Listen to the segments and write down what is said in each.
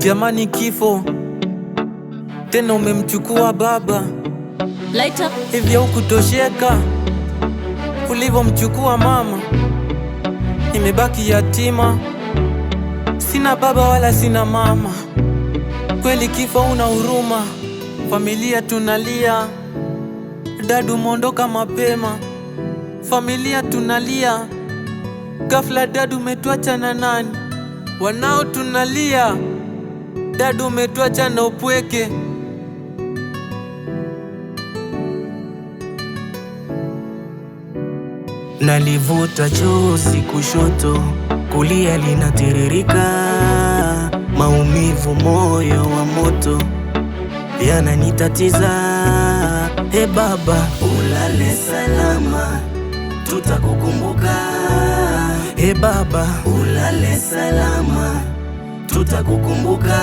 Jamani kifo, tena umemchukua baba. Hivyo hukutosheka ulivyomchukua mama. Nimebaki yatima, sina baba wala sina mama. Kweli kifo una huruma, familia tunalia. Dadu umeondoka mapema, familia tunalia. Ghafla dadu umetuacha na nani? Wanao tunalia, dadu umetuacha na upweke. Nalivuta chozi kushoto, kulia linatiririka. Maumivu moyo wa moto yananitatiza. He baba, ulale salama, tutakukumbuka. He baba, ulale salama, tutakukumbuka.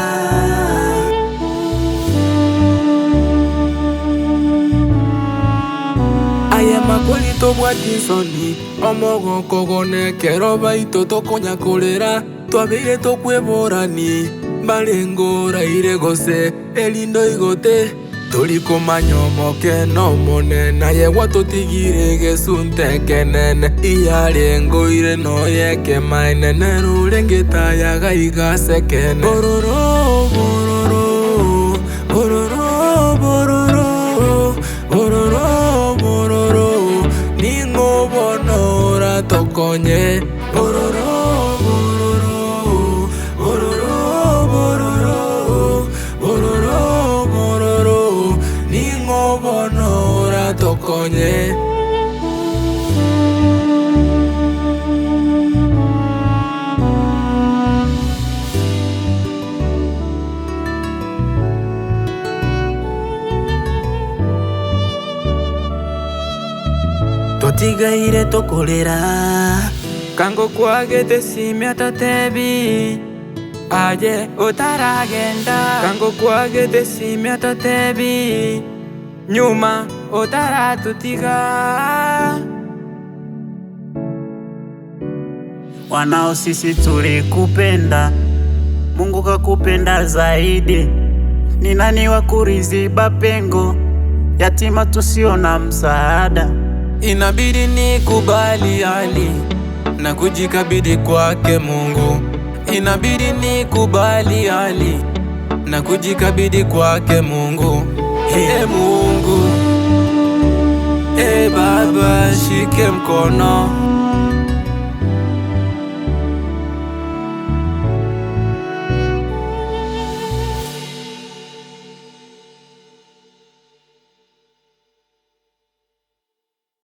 Makoli to bwatisoni omogo kogone kero baito tokonya kolera twabire tokweborani balengora iregose elindo igote toliko manyomoke no monena yewa totigire gesunte kenene iyarengo ire no yeke mainene rurengeta yaga igase kene bororo bororo bororo bororo bororo bororo ningo bonora tokonye bororo bororo bororo bororo bororo bororo ningo bonora tokonye. Totigaire tokolera Kango kwagete simya tatebi aje otaragenda. Kango kwagete simya tatebi nyuma otaratutiga. wanao sisi tulikupenda, Mungu kakupenda zaidi. Ni nani wa kuriziba pengo, yatima tusio na msaada? Inabidi nikubali hali na kujikabidhi kwake Mungu. Inabidi nikubali hali na kujikabidhi kwake Mungu. Hey Mungu, hey Baba, shike mkono